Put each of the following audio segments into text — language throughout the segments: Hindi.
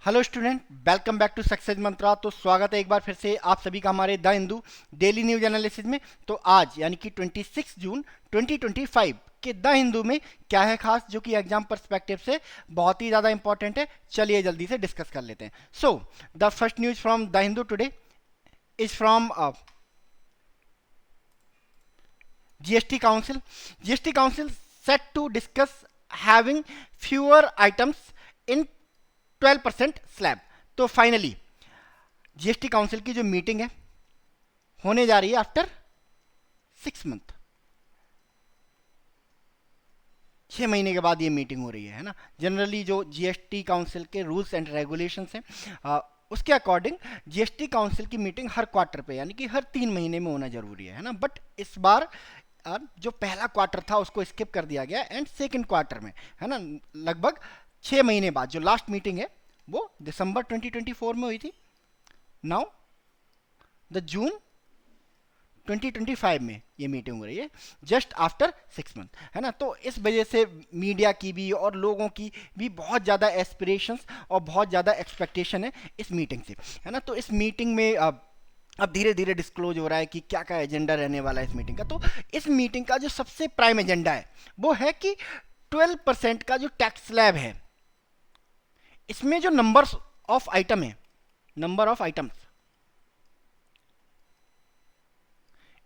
Hello student, welcome back to success Mantra. तो स्वागत है एक बार फिर से आप सभी का हमारे the Hindu daily news analysis में। तो आज यानी कि 26 जून 2025 के द हिंदू में क्या है खास जो कि एग्जाम पर्सपेक्टिव से बहुत ही ज़्यादा इंपॉर्टेंट है। चलिए जल्दी से डिस्कस कर लेते हैं। So the first news from the Hindu today is from GST Council. GST Council set to discuss having fewer items in 12% slab. तो फाइनली जीएसटी काउंसिल की जो मीटिंग है होने जा रही है आफ्टर 6 मंथ। 6 महीने के बाद ये मीटिंग हो रही है ना। जनरली जो जीएसटी काउंसिल के रूल्स एंड रेगुलेशंस हैं उसके अकॉर्डिंग जीएसटी काउंसिल की मीटिंग हर क्वार्टर पे यानी कि हर 3 महीने में होना जरूरी है ना। बट इस बार जो पहला क्वार्टर था उसको स्किप कर दिया गया एंड सेकंड क्वार्टर में है ना लगभग 6 महीने बाद जो लास्ट मीटिंग है वो दिसंबर 2024 में हुई थी। नाउ द जून 2025 में ये मीटिंग हो रही है जस्ट आफ्टर 6 मंथ है ना। तो इस वजह से मीडिया की भी और लोगों की भी बहुत ज़्यादा एस्पिरेशंस और बहुत ज़्यादा एक्सपेक्टेशन है इस मीटिंग से है ना। तो इस मीटिंग में अब धीरे धीरे डिस्क्लोज हो रहा है कि क्या क्या एजेंडा रहने वाला है इस मीटिंग का। तो इस मीटिंग का जो सबसे प्राइम एजेंडा है वो है कि 12% का जो टैक्स स्लैब है इसमें जो नंबर ऑफ आइटम है, नंबर ऑफ आइटम्स,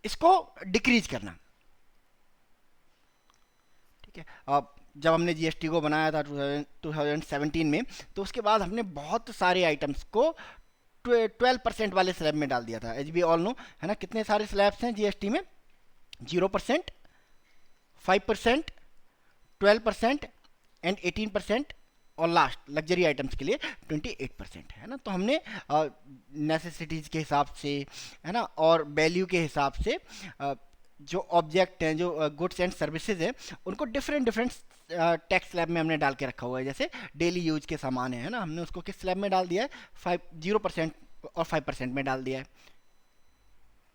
इसको डिक्रीज करना। ठीक है। अब जब हमने जीएसटी को बनाया था 2017 में तो उसके बाद हमने बहुत सारे आइटम्स को 12% वाले स्लैब में डाल दिया था। एच बी ऑल नो है ना। कितने सारे स्लैब्स हैं जीएसटी में? 0%, 5%, 12% एंड 18% और लास्ट लग्जरी आइटम्स के लिए 28% है ना। तो हमने नेसेसिटीज़ के हिसाब से है ना और वैल्यू के हिसाब से जो ऑब्जेक्ट हैं, जो गुड्स एंड सर्विसेज हैं, उनको डिफरेंट डिफरेंट टैक्स स्लैब में हमने डाल के रखा हुआ है। जैसे डेली यूज के सामान है ना, हमने उसको किस स्लैब में डाल दिया है? 0% और 5% में डाल दिया है।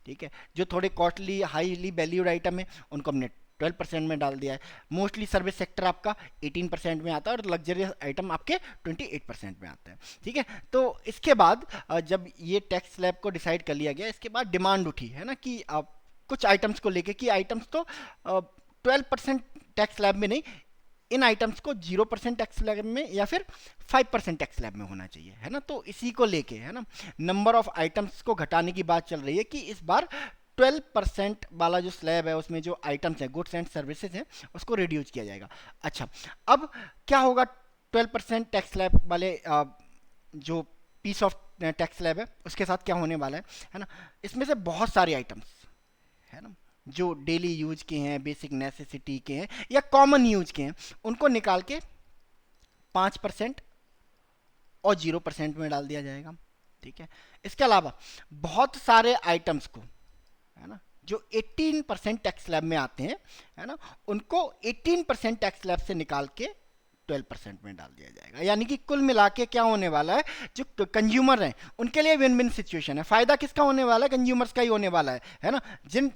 ठीक है। जो थोड़े कॉस्टली हाईली वैल्यूड आइटम है उनको हमने 12% में डाल दिया है। मोस्टली सर्विस सेक्टर आपका 18% में आता है और लग्जरियस आइटम आपके 28% में आता है। ठीक है। तो इसके बाद जब ये टैक्स स्लैब को डिसाइड कर लिया गया, इसके बाद डिमांड उठी है ना कि आप कुछ आइटम्स को लेके कि आइटम्स तो 12% टैक्स स्लैब में नहीं, इन आइटम्स को 0% टैक्स स्लैब में या फिर 5% टैक्स स्लैब में होना चाहिए है ना। तो इसी को लेके है ना नंबर ऑफ आइटम्स को घटाने की बात चल रही है कि इस बार 12% वाला जो स्लैब है उसमें जो आइटम्स हैं, गुड्स एंड सर्विसेज हैं, उसको रिड्यूस किया जाएगा। अच्छा, अब क्या होगा 12% टैक्स स्लैब वाले जो पीस ऑफ टैक्स स्लैब है उसके साथ क्या होने वाला है ना। इसमें से बहुत सारे आइटम्स है ना जो डेली यूज के हैं, बेसिक नेसेसिटी के हैं या कॉमन यूज के हैं, उनको निकाल के 5% और 0% में डाल दिया जाएगा। ठीक है। इसके अलावा बहुत सारे आइटम्स को है ना जो 18% टैक्स स्लैब में आते हैं है ना, उनको 18% टैक्स स्लैब से निकाल के 12% में डाल दिया जाएगा। यानी कि कुल मिला के क्या होने वाला है, जो कंज्यूमर हैं उनके लिए विन विन सिचुएशन है। फायदा किसका होने वाला है? कंज्यूमर्स का ही होने वाला है ना। जिन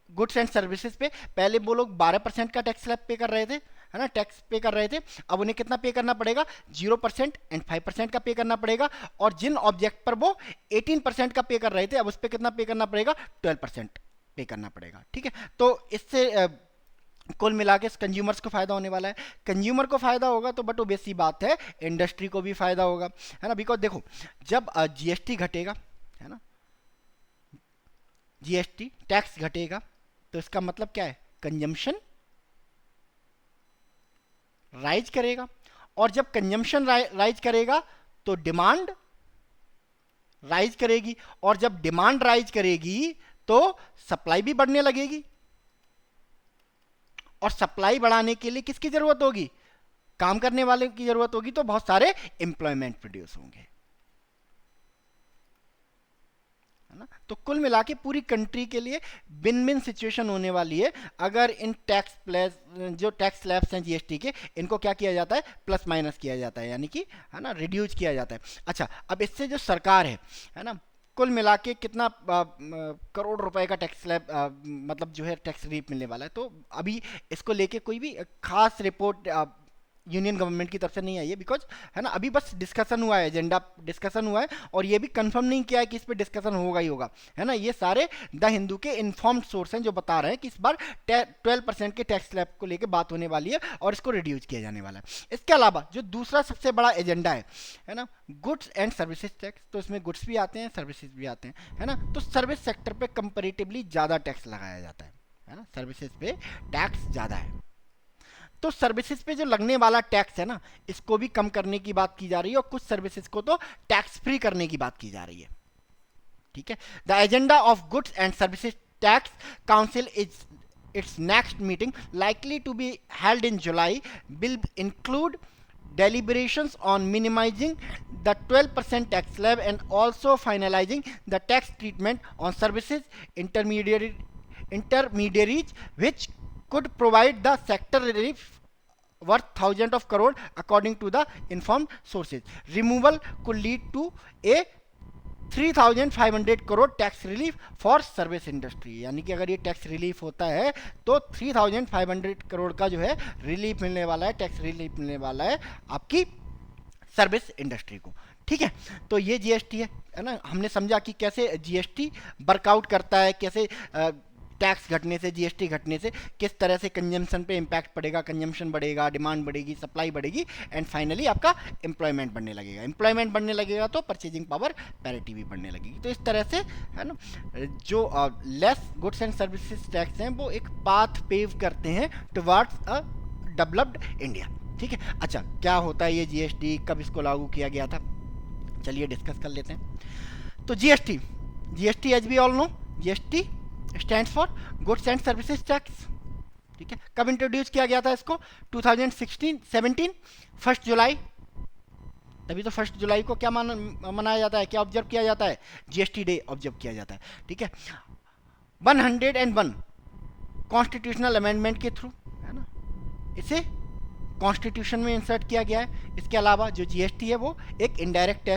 गुड्स एंड सर्विसेज पे पहले वो लोग 12% का टैक्स स्लैब पे कर रहे थे है ना, टैक्स पे कर रहे थे, अब उन्हें कितना पे करना पड़ेगा? 0% एंड 5% का पे करना पड़ेगा। और जिन ऑब्जेक्ट पर वो 18% का पे कर रहे थे अब उस पर कितना पे करना पड़ेगा? 12% पे करना पड़ेगा। ठीक है। तो इससे कुल मिला के कंज्यूमर्स को फायदा होने वाला है। कंज्यूमर को फायदा होगा तो बट ओबियस सी बात है इंडस्ट्री को भी फायदा होगा है ना। बिकॉज देखो जब जीएसटी घटेगा है ना, जीएसटी टैक्स घटेगा तो इसका मतलब क्या है? कंजम्पशन राइज करेगा और जब कंजम्पशन राइज करेगा तो डिमांड राइज करेगी और जब डिमांड राइज करेगी तो सप्लाई भी बढ़ने लगेगी और सप्लाई बढ़ाने के लिए किसकी जरूरत होगी? काम करने वाले की जरूरत होगी। तो बहुत सारे एम्प्लॉयमेंट प्रोड्यूस होंगे है ना। तो कुल मिला के पूरी कंट्री के लिए विन विन सिचुएशन होने वाली है अगर इन टैक्स प्लस जो टैक्स स्लैब्स हैं जीएसटी के, इनको क्या किया जाता है? प्लस माइनस किया जाता है, यानी कि है ना रिड्यूस किया जाता है। अच्छा, अब इससे जो सरकार है ना, कुल मिला के कितना करोड़ रुपए का टैक्स स्लैब मतलब जो है टैक्स रिलीफ मिलने वाला है। तो अभी इसको लेके कोई भी खास रिपोर्ट यूनियन गवर्नमेंट की तरफ से नहीं आई है, बिकॉज है ना अभी बस डिस्कशन हुआ है, एजेंडा डिस्कसन हुआ है, और ये भी कंफर्म नहीं किया है कि इस पर डिस्कशन होगा ही होगा, है ना। ये सारे द हिंदू के इन्फॉर्म्ड सोर्स हैं जो बता रहे हैं कि इस बार 12% के टैक्स स्लैब को लेकर बात होने वाली है और इसको रिड्यूस किया जाने वाला है। इसके अलावा जो दूसरा सबसे बड़ा एजेंडा है ना, गुड्स एंड सर्विसेज टैक्स, तो इसमें गुड्स भी आते हैं, सर्विसेज भी आते हैं, है ना। तो सर्विस सेक्टर पे कंपेरेटिवली ज़्यादा टैक्स लगाया जाता है ना, सर्विसेज पे टैक्स ज़्यादा है। तो सर्विसेज पे जो लगने वाला टैक्स है ना, इसको भी कम करने की बात की जा रही है, और कुछ सर्विसेज को तो टैक्स फ्री करने की बात की जा रही है, ठीक है। The agenda of goods and services tax council is its next meeting, likely to be held in July, will include deliberations on minimizing the 12% tax slab and also finalizing the tax treatment on services intermediaries, which could provide the sector relief worth thousands of crore according to the informed sources. Removal could lead to a 3,500 crore tax relief for service industry, यानी कि अगर ये टैक्स रिलीफ होता है तो 3,500 करोड़ का जो है रिलीफ मिलने वाला है, टैक्स रिलीफ मिलने वाला है आपकी सर्विस इंडस्ट्री को, ठीक है। तो ये जीएसटी है ना, हमने समझा कि कैसे जीएसटी वर्कआउट करता है, कैसे टैक्स घटने से, जीएसटी घटने से किस तरह से कंजम्पशन पे इम्पैक्ट पड़ेगा, कंजम्पशन बढ़ेगा, डिमांड बढ़ेगी, सप्लाई बढ़ेगी, एंड फाइनली आपका एम्प्लॉयमेंट बढ़ने लगेगा। एम्प्लॉयमेंट बढ़ने लगेगा तो परचेजिंग पावर पैरिटी भी बढ़ने लगेगी। तो इस तरह से है ना, जो less goods and services tax हैं वो एक पाथ पेव करते हैं टुवर्ड्स अ डेवलप्ड इंडिया, ठीक है। अच्छा, क्या होता है ये जीएसटी, कब इसको लागू किया गया था, चलिए डिस्कस कर लेते हैं। तो GST as we all know, GST stands for goods and services tax, ठीक है। कब इंट्रोड्यूस किया गया था इसको? 2017 1 जुलाई। तभी तो 1 जुलाई को क्या मनाया जाता है, क्या ऑब्जर्व किया जाता है? जीएसटी डे ऑब्जर्व किया जाता है, ठीक है। 101 कॉन्स्टिट्यूशनल अमेंडमेंट के थ्रू, है ना, इसे कॉन्स्टिट्यूशन में इंसर्ट किया गया है। इसके अलावा जो जीएसटी है वो एक इनडायरेक्ट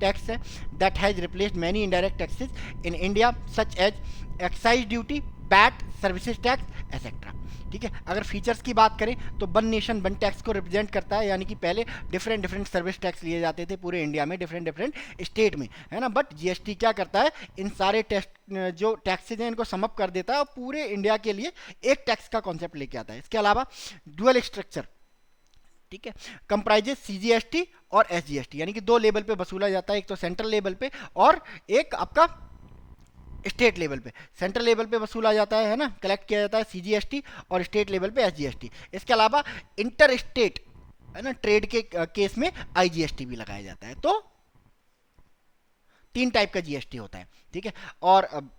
टैक्स है that has replaced many indirect taxes in India such as excise duty, VAT, services tax etcetera, ठीक है। अगर फीचर्स की बात करें तो वन नेशन वन टैक्स को रिप्रेजेंट करता है, यानी कि पहले डिफरेंट सर्विस टैक्स लिए जाते थे पूरे इंडिया में, डिफरेंट स्टेट में, है ना। बट जीएसटी क्या करता है, इन सारे जो टैक्सेज हैं इनको समअप कर देता है और पूरे इंडिया के लिए एक टैक्स का कॉन्सेप्ट लेके आता है। इसके अलावा डुअल स्ट्रक्चर, ठीक है, कंप्राइजेस सीजीएसटी और एसजीएसटी, यानी कि दो लेवल पे वसूला जाता है, एक तो सेंट्रल लेवल पे और एक आपका स्टेट लेवल पे। सेंट्रल लेवल पे वसूला जाता है ना, कलेक्ट किया जाता है सीजीएसटी, और स्टेट लेवल पे एसजीएसटी। इसके अलावा इंटर स्टेट, है ना, ट्रेड के केस में आईजीएसटी भी लगाया जाता है। तो 3 टाइप का जीएसटी होता है, ठीक है। और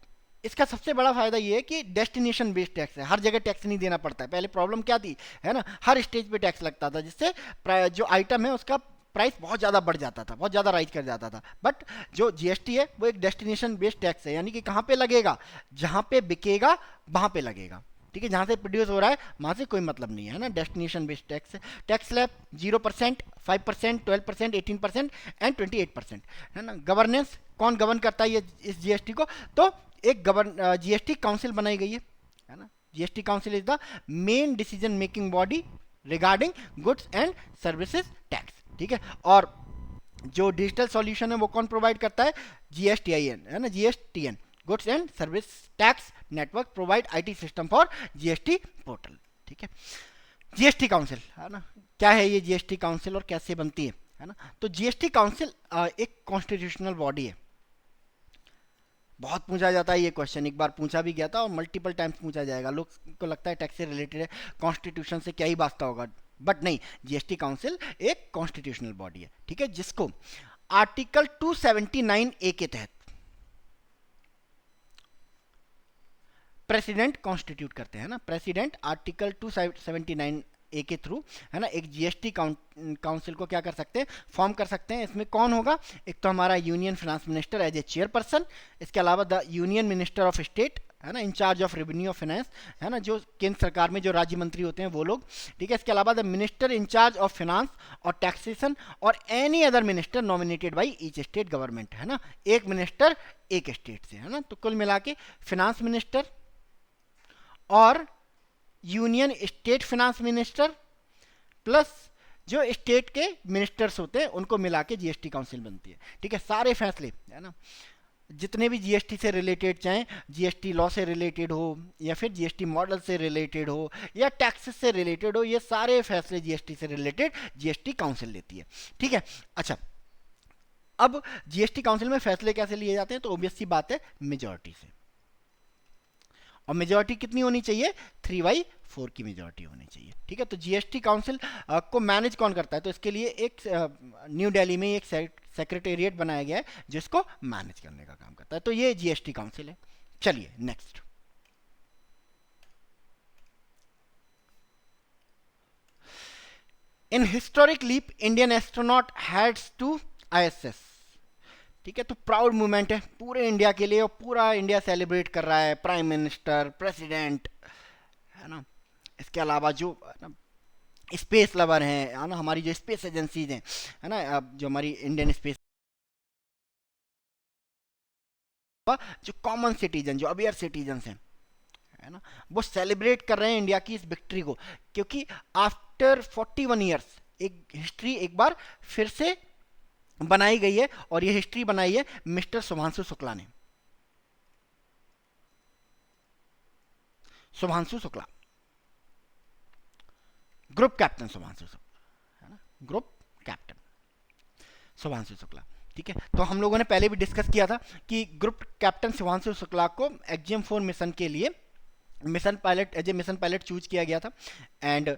इसका सबसे बड़ा फायदा ये है कि डेस्टिनेशन बेस्ड टैक्स है, हर जगह टैक्स नहीं देना पड़ता है। पहले प्रॉब्लम क्या थी, है ना, हर स्टेज पे टैक्स लगता था, जिससे जो आइटम है उसका प्राइस बहुत ज़्यादा बढ़ जाता था, बहुत ज़्यादा राइज कर जाता था। बट जो जीएसटी है वो एक डेस्टिनेशन बेस्ड टैक्स है, यानी कि कहाँ पे लगेगा, जहाँ पे बिकेगा वहाँ पे लगेगा, ठीक है। जहाँ से प्रोड्यूस हो रहा है वहाँ से कोई मतलब नहीं है ना, डेस्टिनेशन बेस्ड टैक्स है। टैक्स स्लैब 0%, 5%, 12%, 18% एंड 28%, है ना। गवर्नेंस, कौन गवर्न करता है ये इस जीएसटी को? तो एक जीएसटी काउंसिल बनाई गई है ना। GST council is the main decision making body regarding goods and services tax, ठीक है। और जो डिजिटल सॉल्यूशन है वो कौन प्रोवाइड करता है? जीएसटीआईएन, है ना, GSTN, goods and service tax network provide IT system for GST portal, ठीक है। जीएसटी काउंसिल, है ना, क्या है ये जीएसटी काउंसिल और कैसे बनती है ना। तो जीएसटी काउंसिल एक कॉन्स्टिट्यूशनल बॉडी है। बहुत पूछा जाता है ये क्वेश्चन, एक बार पूछा भी गया था और मल्टीपल टाइम्स पूछा जाएगा। लोग को लगता है टैक्स से रिलेटेड है, कॉन्स्टिट्यूशन से क्या ही वास्ता होगा, बट नहीं, जीएसटी काउंसिल एक कॉन्स्टिट्यूशनल बॉडी है, ठीक है, जिसको आर्टिकल 279A के तहत प्रेसिडेंट कॉन्स्टिट्यूट करते हैं ना। प्रेसिडेंट आर्टिकल 279A के थ्रू, है ना, एक जीएसटी काउंसिल को क्या कर सकते हैं, फॉर्म कर सकते हैं। इसमें कौन होगा? एक तो हमारा union finance minister as a chairperson, इसके अलावा the union minister of state, है ना, in charge of revenue of finance, है ना, जो केंद्र सरकार में जो राज्य मंत्री होते हैं वो लोग, ठीक है। इसके अलावा the minister in charge of finance और टैक्सेशन और any other minister nominated by each state government, है ना, एक मिनिस्टर एक स्टेट से, है ना। तो कुल मिला के फाइनेंस मिनिस्टर और union state finance minister plus जो स्टेट के मिनिस्टर्स होते हैं उनको मिला के जीएसटी काउंसिल बनती है। ठीक है, सारे फैसले है ना, जितने भी जीएसटी से रिलेटेड, चाहे जीएसटी लॉ से रिलेटेड हो या फिर जीएसटी मॉडल से रिलेटेड हो या टैक्सेस से रिलेटेड हो, ये सारे फैसले जीएसटी से रिलेटेड जीएसटी काउंसिल लेती है। ठीक है, अच्छा, अब जीएसटी काउंसिल में फैसले कैसे लिए जाते हैं, तो ऑब्वियस सी बात है मेजॉरिटी से। और मेजॉरिटी कितनी होनी चाहिए, 3/4 की मेजॉरिटी होनी चाहिए। ठीक है, तो जीएसटी काउंसिल को मैनेज कौन करता है, तो इसके लिए एक न्यू दिल्ली में एक सेक्रेटेरिएट बनाया गया है जिसको मैनेज करने का काम करता है। तो ये जीएसटी काउंसिल है। चलिए next, in historic leap Indian astronaut heads to ISS. ठीक है, तो प्राउड मूवमेंट है पूरे इंडिया के लिए और पूरा इंडिया सेलिब्रेट कर रहा है, प्राइम मिनिस्टर, प्रेसिडेंट, है ना। इसके अलावा जो स्पेस लवर हैं, है ना, हमारी जो स्पेस एजेंसीज हैं, है ना, जो हमारी इंडियन स्पेस, जो कॉमन सिटीजन, जो अवेयर सिटीजन हैं, है ना, वो सेलिब्रेट कर रहे हैं इंडिया की इस विक्ट्री को, क्योंकि आफ्टर 41 ईयर्स एक हिस्ट्री एक बार फिर से बनाई गई है। और ये हिस्ट्री बनाई है मिस्टर शुभांशु शुक्ला ने। शुभांशु शुक्ला, ग्रुप कैप्टन शुभांशु शुक्ला, है ना, ग्रुप कैप्टन शुभांशु शुक्ला। ठीक है, तो हम लोगों ने पहले भी डिस्कस किया था कि ग्रुप कैप्टन शुभांशु शुक्ला को एक्जियम-4 मिशन के लिए mission pilot, as a mission pilot choose किया गया था। एंड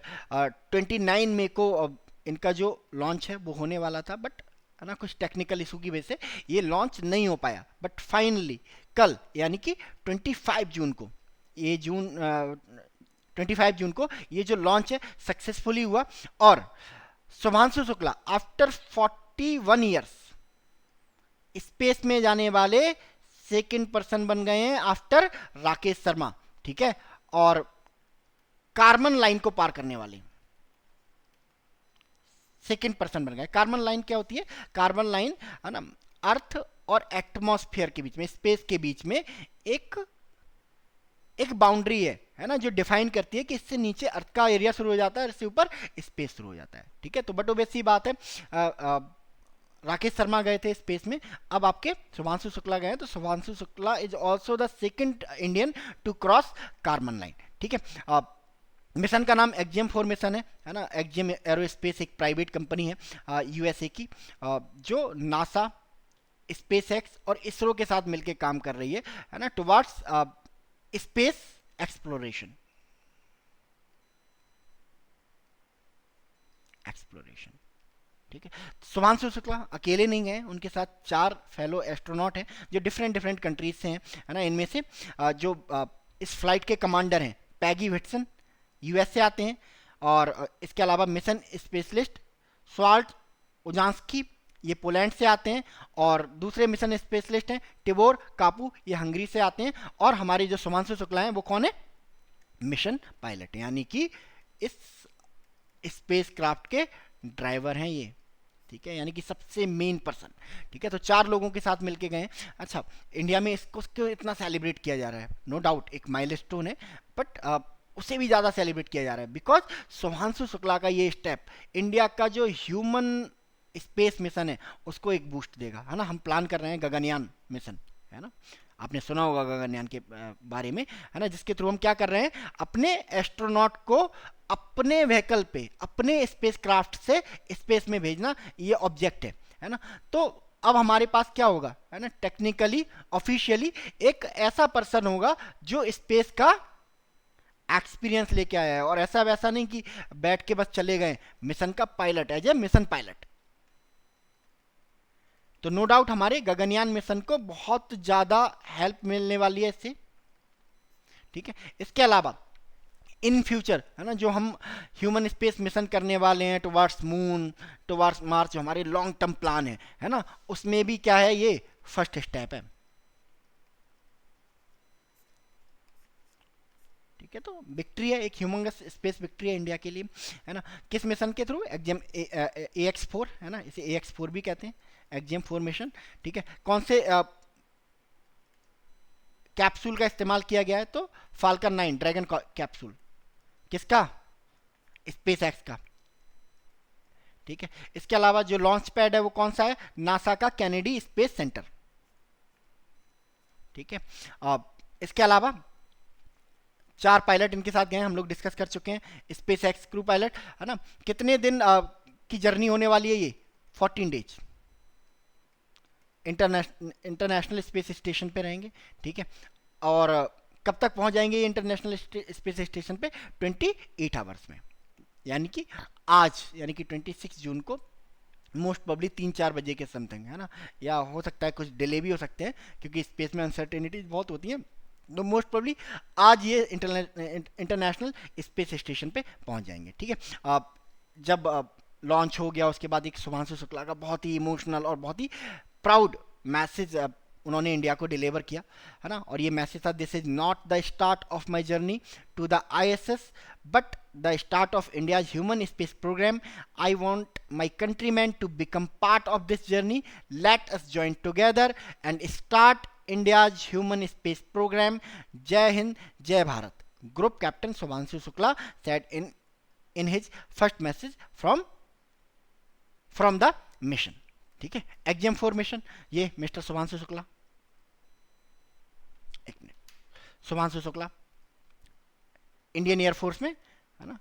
29 मई को इनका जो लॉन्च है वो होने वाला था, बट है ना, कुछ टेक्निकल इशू की वजह से ये लॉन्च नहीं हो पाया। बट फाइनली कल यानी कि 25 जून को, ये 25 जून को ये जो लॉन्च है सक्सेसफुली हुआ। और Shubhanshu Shukla after 41 years space में जाने वाले सेकंड पर्सन बन गए हैं आफ्टर राकेश शर्मा। ठीक है, और कार्बन लाइन को पार करने वाले सेकंड पर्सन बन गए। कार्बन लाइन क्या होती है, कार्बन लाइन है ना, अर्थ और एटमॉस्फेयर के बीच में, स्पेस के बीच में एक बाउंड्री है ना, जो डिफाइन करती है कि इससे नीचे अर्थ का एरिया शुरू हो जाता है और इससे ऊपर स्पेस शुरू हो जाता है। ठीक है, तो बट वैसी बात है, राकेश शर्मा गए थे स्पेस में, अब आपके शुभांशु शुक्ला गए, तो Shubhanshu Shukla is also the second Indian to cross carbon line. ठीक है, मिशन का नाम एक्जियम-4 मिशन है ना। एक्जियम एरोस्पेस एक प्राइवेट कंपनी है यूएसए की, जो नासा, स्पेस एक्स और इसरो के साथ मिलकर काम कर रही है ना, टुवार्ड्स स्पेस एक्सप्लोरेशन। ठीक है, शुभांशु शुक्ला अकेले नहीं गए, उनके साथ 4 फेलो एस्ट्रोनॉट हैं जो डिफरेंट कंट्रीज से हैं, है ना। इनमें से जो इस फ्लाइट के कमांडर हैं पैगी विटसन, यूएस से आते हैं। और इसके अलावा मिशन स्पेशलिस्ट स्वाल्ट उजांस्की, ये पोलैंड से आते हैं। और दूसरे मिशन स्पेशलिस्ट हैं टिबोर कापू, ये हंगरी से आते हैं। और हमारे जो शुभांशु शुक्ला हैं वो कौन है, मिशन पायलट, यानी कि इस स्पेस क्राफ्ट के ड्राइवर हैं ये। ठीक है, यानी कि सबसे मेन पर्सन। ठीक है, तो 4 लोगों के साथ मिलके गए। अच्छा, इंडिया में इसको क्यों इतना सेलिब्रेट किया जा रहा है, नो डाउट एक माइलस्टोन है, बट उसे भी ज़्यादा सेलिब्रेट किया जा रहा है बिकॉज शुभांशु शुक्ला का ये स्टेप इंडिया का जो ह्यूमन स्पेस मिशन है उसको एक बूस्ट देगा, है ना। हम प्लान कर रहे हैं गगनयान मिशन, है ना, आपने सुना होगा गगनयान के बारे में, है ना, जिसके थ्रू हम क्या कर रहे हैं, अपने एस्ट्रोनॉट को अपने व्हीकल पे, अपने स्पेस क्राफ्ट से स्पेस में भेजना, ये ऑब्जेक्ट है ना। तो अब हमारे पास क्या होगा, है ना, टेक्निकली ऑफिशियली एक ऐसा पर्सन होगा जो स्पेस का एक्सपीरियंस लेके आया है, और ऐसा वैसा नहीं कि बैठ के बस चले गए, मिशन का pilot, as a mission pilot. तो नो डाउट हमारे गगनयान मिशन को बहुत ज़्यादा हेल्प मिलने वाली है इससे। ठीक है, इसके अलावा इन फ्यूचर, है ना, जो हम ह्यूमन स्पेस मिशन करने वाले हैं टुवार्ड्स मून, टुवार्ड्स मार्स, जो हमारे लॉन्ग टर्म प्लान है ना, उसमें भी क्या है, ये फर्स्ट स्टेप है। ठीक है, तो विक्ट्री है, एक ह्यूमंगस स्पेस विक्ट्री है इंडिया के लिए, है ना। किस मिशन के थ्रू, एक्जियम AX4, है ना, इसे AX4 भी कहते हैं, एक्जियम-4 मिशन। ठीक है, कौन से कैप्सूल का इस्तेमाल किया गया है, तो फाल्कन 9 ड्रैगन कैप्सूल, किसका, स्पेस एक्स का। ठीक है। इसके अलावा जो लॉन्च पैड है वो कौन सा है, नासा का कैनेडी स्पेस सेंटर, ठीक है। अब इसके अलावा 4 पायलट इनके साथ गए, हम लोग डिस्कस कर चुके हैं। स्पेस एक्स क्रू पायलट, है ना। कितने दिन की जर्नी होने वाली है ये, 14 डेज इंटरनेशनल स्पेस स्टेशन पे रहेंगे, ठीक है। और कब तक पहुंच जाएंगे ये इंटरनेशनल स्पेस स्टेशन पे, 28 आवर्स में, यानी कि आज, यानी कि 26 जून को मोस्ट प्रॉब्ली 3-4 बजे के समथिंग, है ना। या हो सकता है कुछ डिले भी हो सकते हैं क्योंकि स्पेस में अनसर्टेनिटीज बहुत होती हैं, तो मोस्ट प्रॉब्ली आज ये इंटरनेशनल स्पेस स्टेशन पे पहुंच जाएंगे, ठीक है। अब जब लॉन्च हो गया उसके बाद एक शुभांशु शुक्ला का बहुत ही इमोशनल और बहुत ही प्राउड मैसेज उन्होंने इंडिया को डिलीवर किया, है ना। और ये मैसेज था, this is not the start of my journey to the ISS but the start of India's human space program. I want my countryman to become part of this journey, let us join together and start India's human space program. जय हिंद, जय Bharat. Group captain Shubhanshu Shukla said in his first message from the mission, ठीक है। XM-4 मिशन, ये मिस्टर शुभांशु शुक्ला, एक minute, Shubhanshu Shukla Indian air force में, है ना,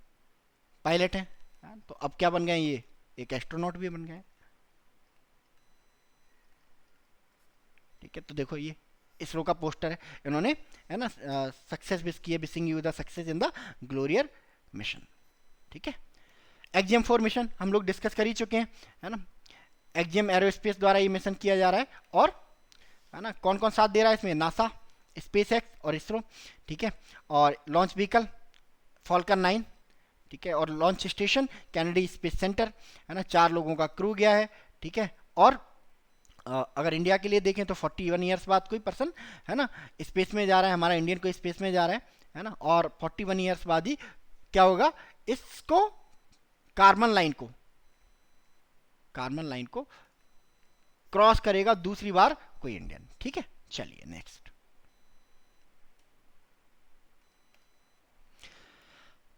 पायलट है। तो अब क्या बन गए, ये एक एस्ट्रोनॉट भी बन गए, ठीक है। तो देखो ये इसरो का पोस्टर है, इन्होंने, है ना, सक्सेस विश किए, wishing you the success in the glorious mission, ठीक है। XM-4 मिशन हम लोग डिस्कस कर ही चुके हैं, है ना। XM एरोस्पेस द्वारा ये मिशन किया जा रहा है, और, है ना, कौन कौन साथ दे रहा है इसमें, नासा, स्पेस एक्स और इसरो, ठीक है। और लॉन्च व्हीकल फॉल्कन 9, ठीक है। और launch station Kennedy space centre, है ना। 4 लोगों का क्रू गया है, ठीक है। और अगर इंडिया के लिए देखें तो 41 ईयर्स बाद कोई पर्सन, है ना, स्पेस में जा रहा है, हमारा इंडियन को स्पेस में जा रहा है ना। और 41 ईयर्स बाद ही क्या होगा, इसको कार्बन लाइन को क्रॉस करेगा दूसरी बार कोई इंडियन, ठीक है। चलिए नेक्स्ट।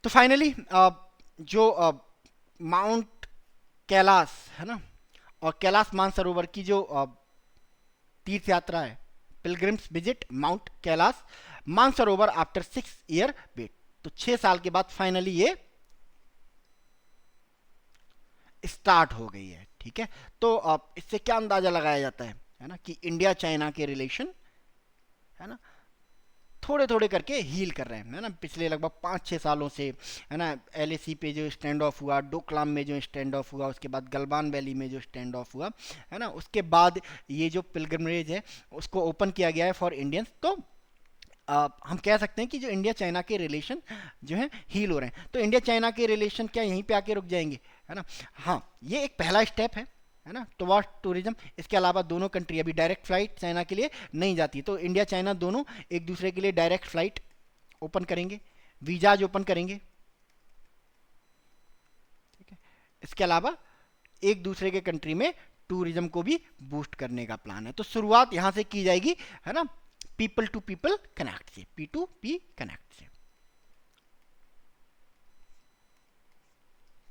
तो फाइनली जो माउंट कैलाश, है ना, और कैलाश मानसरोवर की जो तीर्थ यात्रा है, pilgrims visit mount Kailash Mansarovar after 6 year wait, तो 6 साल के बाद फाइनली ये स्टार्ट हो गई है, ठीक है। तो इससे क्या अंदाजा लगाया जाता है ना, कि इंडिया चाइना के रिलेशन, है ना, थोड़े थोड़े करके हील कर रहे हैं, है ना। पिछले लगभग 5-6 सालों से, है ना, LAC पे जो स्टैंड ऑफ हुआ, डोकलाम में जो स्टैंड ऑफ हुआ, उसके बाद गलवान वैली में जो स्टैंड ऑफ हुआ, है ना, उसके बाद ये जो पिलग्रिमेज है उसको ओपन किया गया है फॉर इंडियंस। तो हम कह सकते हैं कि जो इंडिया चाइना के रिलेशन जो है हील हो रहे हैं। तो इंडिया चाइना के रिलेशन क्या यहीं पे आके रुक जाएंगे, है ना। हाँ, ये एक पहला स्टेप है ना, टुवर्ड्स टूरिज्म। इसके अलावा दोनों कंट्री अभी डायरेक्ट फ्लाइट चाइना के लिए नहीं जाती, तो इंडिया चाइना दोनों एक दूसरे के लिए डायरेक्ट फ्लाइट ओपन करेंगे, वीजाज ओपन करेंगे, ठीक है। इसके अलावा एक दूसरे के कंट्री में टूरिज्म को भी बूस्ट करने का प्लान है। तो शुरुआत यहां से की जाएगी, है ना, पीपल टू पीपल कनेक्ट से, P2P कनेक्ट से,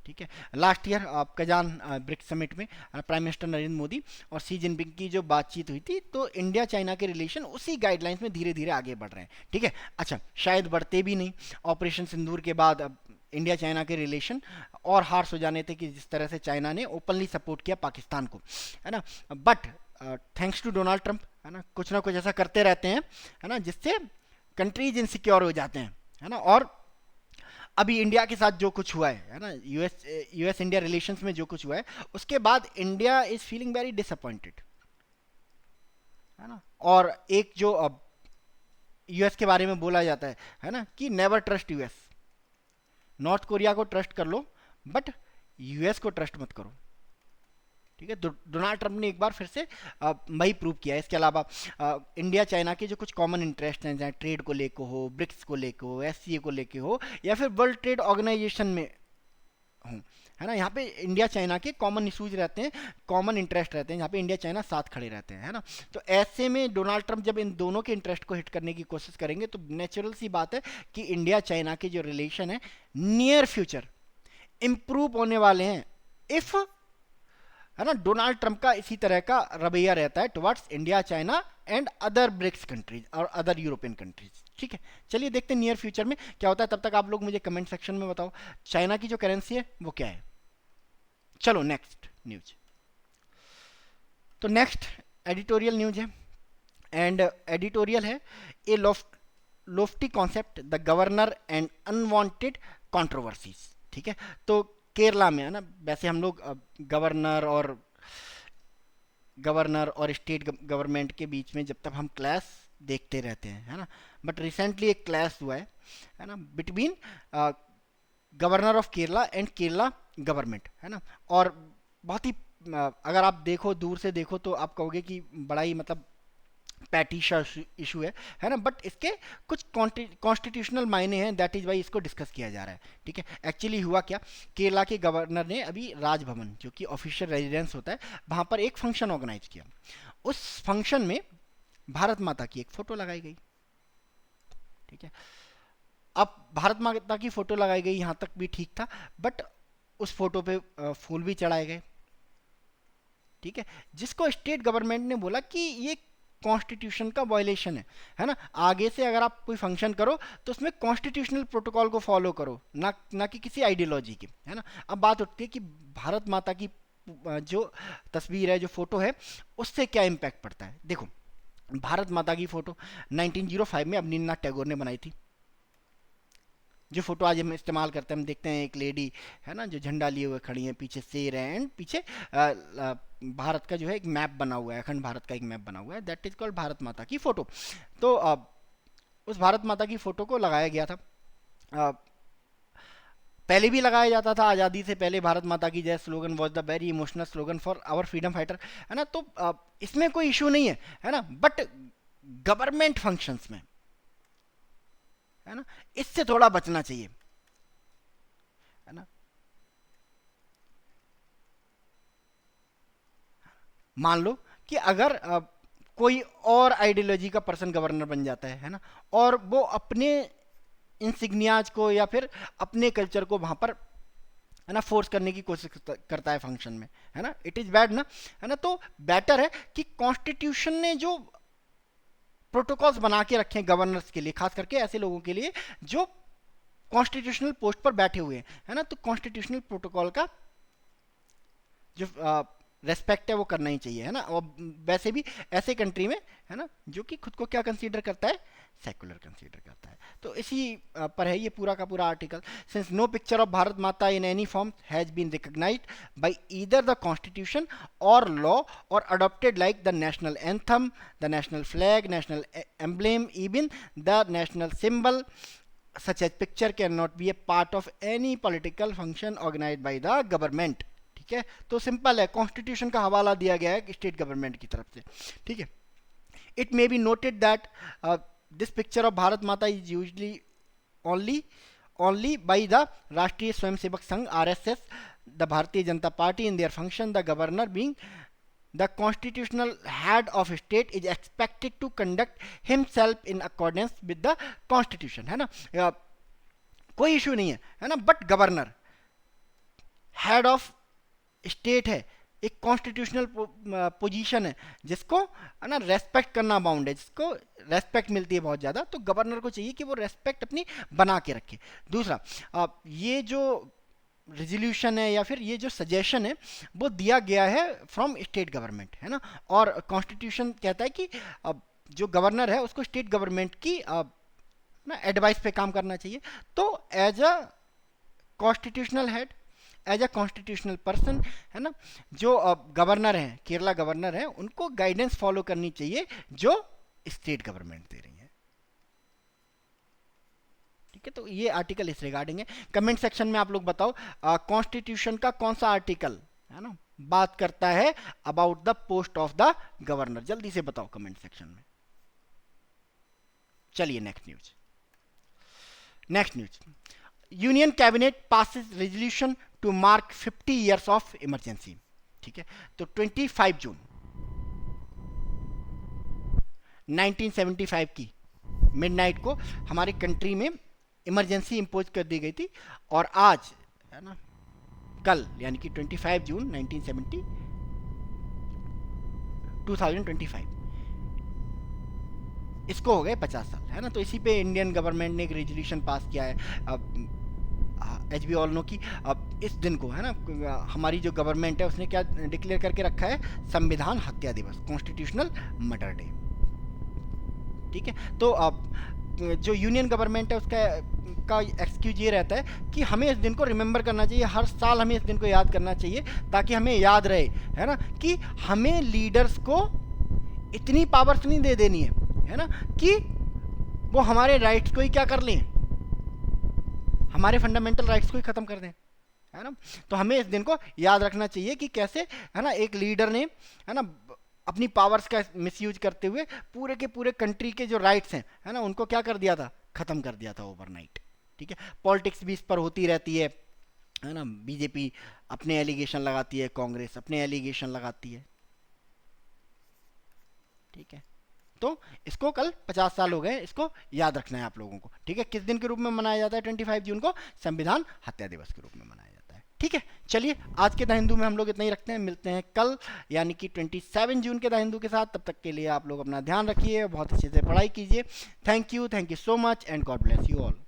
ठीक है। Last year Kazan BRICS summit में प्राइम मिनिस्टर नरेंद्र मोदी और शी जिनपिंग की जो बातचीत हुई थी, तो इंडिया चाइना के रिलेशन उसी गाइडलाइंस में धीरे धीरे आगे बढ़ रहे हैं, ठीक है। अच्छा, शायद बढ़ते भी नहीं, ऑपरेशन सिंदूर के बाद अब इंडिया चाइना के रिलेशन और हार्श हो जाने थे, कि जिस तरह से चाइना ने ओपनली सपोर्ट किया पाकिस्तान को, है ना। But thanks to Donald Trump, है ना कुछ ऐसा करते रहते हैं, है ना, जिससे कंट्रीज इनसिक्योर हो जाते हैं, है ना। और अभी इंडिया के साथ जो कुछ हुआ है ना, यूएस इंडिया रिलेशंस में जो कुछ हुआ है, उसके बाद India is feeling very disappointed, है ना। और एक जो अब यूएस के बारे में बोला जाता है ना, कि never trust US, north Korea को ट्रस्ट कर लो बट यूएस को ट्रस्ट मत करो, ठीक है। डोनाल्ड ट्रंप ने एक बार फिर से वही प्रूव किया है। इसके अलावा इंडिया चाइना के जो कुछ कॉमन इंटरेस्ट हैं, चाहे ट्रेड को लेकर हो, ब्रिक्स को लेकर हो, SCA को लेकर हो, या फिर वर्ल्ड ट्रेड ऑर्गेनाइजेशन में हो, है ना, यहाँ पे इंडिया चाइना के कॉमन इशूज रहते हैं, कॉमन इंटरेस्ट रहते हैं, यहाँ पे इंडिया चाइना साथ खड़े रहते हैं, है ना। तो ऐसे में डोनाल्ड ट्रंप जब इन दोनों के इंटरेस्ट को हिट करने की कोशिश करेंगे, तो नेचुरल सी बात है कि इंडिया चाइना के जो रिलेशन है नियर फ्यूचर इंप्रूव होने वाले हैं, इफ है ना, डोनाल्ड ट्रंप का इसी तरह का रवैया रहता है towards India, China and other BRICS countries और अदर यूरोपियन कंट्रीज। ठीक है, चलिए देखते हैं नियर फ्यूचर में क्या होता है। तब तक आप लोग मुझे कमेंट सेक्शन में बताओ चाइना की जो करेंसी है वो क्या है। चलो नेक्स्ट न्यूज। तो नेक्स्ट एडिटोरियल न्यूज है, एंड एडिटोरियल है a lofty concept the governor and unwanted controversies. ठीक है, तो केरला में है ना, वैसे हम लोग गवर्नर और स्टेट गवर्नमेंट के बीच में जब तक हम क्लास देखते रहते हैं, है ना, बट रिसेंटली एक क्लास हुआ है ना, between governor of Kerala and Kerala government, है ना। और बहुत ही अगर आप देखो, दूर से देखो तो आप कहोगे कि बड़ा ही मतलब पैटिशा इशू है ना, बट इसके कुछ कॉन्स्टिट्यूशनल मायने हैं, दैट इज वाई इसको डिस्कस किया जा रहा है। ठीक है, एक्चुअली हुआ क्या, केरला के गवर्नर ने अभी राजभवन जो कि ऑफिशियल रेजिडेंस होता है वहां पर एक फंक्शन ऑर्गेनाइज किया। उस फंक्शन में भारत माता की एक फोटो लगाई गई। ठीक है, अब भारत माता की फोटो लगाई गई, यहां तक भी ठीक था, बट उस फोटो पे फूल भी चढ़ाए गए। ठीक है, जिसको स्टेट गवर्नमेंट ने बोला कि ये कॉन्स्टिट्यूशन का वायलेशन है ना, आगे से अगर आप कोई फंक्शन करो तो उसमें कॉन्स्टिट्यूशनल प्रोटोकॉल को फॉलो करो, ना कि किसी आइडियोलॉजी की, है ना। अब बात उठती है कि भारत माता की जो तस्वीर है, जो फोटो है, उससे क्या इम्पैक्ट पड़ता है। देखो, भारत माता की फोटो 1905 में अवनींद्रनाथ टैगोर ने बनाई थी। जो फोटो आज हम इस्तेमाल करते हैं, हम देखते हैं एक लेडी है ना जो झंडा लिए हुए खड़ी है, पीछे शेर है, एंड पीछे भारत का जो है एक मैप बना हुआ है, अखंड भारत का एक मैप बना हुआ है, दैट इज कॉल्ड भारत माता की फोटो। तो उस भारत माता की फोटो को लगाया गया था। पहले भी लगाया जाता था, आज़ादी से पहले भारत माता की जय slogan was the very emotional slogan for our freedom fighter, है ना। तो इसमें कोई इशू नहीं है ना, बट गवर्नमेंट फंक्शंस में, है ना, इससे थोड़ा बचना चाहिए, है ना। मान लो कि अगर कोई और आइडियोलॉजी का पर्सन गवर्नर बन जाता है ना, और वो अपने इंसिग्नियाज को या फिर अपने कल्चर को वहां पर, है ना, फोर्स करने की कोशिश करता है फंक्शन में, है ना, इट इज बैड ना, है ना। तो बेटर है कि कॉन्स्टिट्यूशन ने जो प्रोटोकॉल्स बना के रखे हैं गवर्नर्स के लिए, खास करके ऐसे लोगों के लिए जो कॉन्स्टिट्यूशनल पोस्ट पर बैठे हुए हैं, है ना, तो कॉन्स्टिट्यूशनल प्रोटोकॉल का जो रेस्पेक्ट है वो करना ही चाहिए, है ना। और वैसे भी ऐसे कंट्री में, है ना, जो कि खुद को क्या कंसीडर करता है, सेकुलर कंसीडर करता है। तो इसी पर है ये पूरा का पूरा article. Since no picture of Bharat Mata in any form has been recognised by either the constitution और लॉ और adopted like the national anthem, the national flag, national emblem, even the national symbol such as picture cannot be a part of any political function organized by the government। ठीक है, तो सिंपल है, कॉन्स्टिट्यूशन का हवाला दिया गया है स्टेट गवर्नमेंट की तरफ से। ठीक है, it may be noted that this picture of Bharat Mata is usually only by the Rashtriya Swayamsevak Sangh RSS, the Bharatiya Janata Party in their function, the governor being the constitutional head of state is expected to conduct himself in accordance with the constitution, है ना। कोई इशू नहीं है ना, but governor head of state है, एक कॉन्स्टिट्यूशनल पोजीशन है, जिसको, है ना, रेस्पेक्ट करना बाउंड है, जिसको रेस्पेक्ट मिलती है बहुत ज़्यादा, तो गवर्नर को चाहिए कि वो रेस्पेक्ट अपनी बना के रखे। दूसरा, ये जो रेजोल्यूशन है या फिर ये जो सजेशन है वो दिया गया है फ्रॉम स्टेट गवर्नमेंट, है ना। और कॉन्स्टिट्यूशन कहता है कि जो गवर्नर है उसको स्टेट गवर्नमेंट की ना एडवाइस पे काम करना चाहिए। तो as a constitutional head, as a constitutional person, है ना, जो गवर्नर हैं, केरला गवर्नर हैं, उनको गाइडेंस फॉलो करनी चाहिए जो स्टेट गवर्नमेंट दे रही है। तो ये आर्टिकल इस रिगार्डिंग है। कमेंट सेक्शन में आप लोग बताओ कॉन्स्टिट्यूशन का कौन सा आर्टिकल, है ना, बात करता है about the post of the governor, जल्दी से बताओ कमेंट सेक्शन में। चलिए next news. Union cabinet passes resolution to mark 50 years of emergency. ठीक है, तो 25 जून 1975 की मिडनाइट को हमारी कंट्री में इमरजेंसी इम्पोज कर दी गई थी, और आज, है ना, कल यानी कि 25 जून 1975 2025, इसको हो गए 50 साल, है ना। तो इसी पे इंडियन गवर्नमेंट ने एक रेजोल्यूशन पास किया है। अब एच बी ऑल नो कि अब इस दिन को, है ना, हमारी जो गवर्नमेंट है उसने क्या डिक्लेयर करके रखा है, संविधान हत्या दिवस, कॉन्स्टिट्यूशनल मर्डर डे। ठीक है, तो अब जो यूनियन गवर्नमेंट है उसका एक्सक्यूज ये रहता है कि हमें इस दिन को रिमेंबर करना चाहिए, हर साल हमें इस दिन को याद करना चाहिए, ताकि हमें याद रहे, है ना, कि हमें लीडर्स को इतनी पावर्स नहीं दे देनी है ना, कि वो हमारे राइट्स को ही क्या कर लें, हमारे फंडामेंटल राइट्स को ही खत्म कर दें, है ना। तो हमें इस दिन को याद रखना चाहिए कि कैसे, है ना, एक लीडर ने, है ना, अपनी पावर्स का मिसयूज करते हुए पूरे के पूरे कंट्री के जो राइट्स हैं, है ना, उनको क्या कर दिया था, खत्म कर दिया था ओवरनाइट। ठीक है, पॉलिटिक्स भी इस पर होती रहती है ना। बीजेपी अपने एलिगेशन लगाती है, कांग्रेस अपने एलिगेशन लगाती है। ठीक है, तो इसको कल 50 साल हो गए, इसको याद रखना है आप लोगों को। ठीक है, किस दिन के रूप में मनाया जाता है 25 जून को, संविधान हत्या दिवस के रूप में मनाया जाता है। ठीक है, चलिए आज के द हिंदू में हम लोग इतना ही रखते हैं, मिलते हैं कल यानी कि 27 जून के द हिंदू के साथ। तब तक के लिए आप लोग अपना ध्यान रखिए, बहुत अच्छे से पढ़ाई कीजिए। Thank you so much and God bless you all.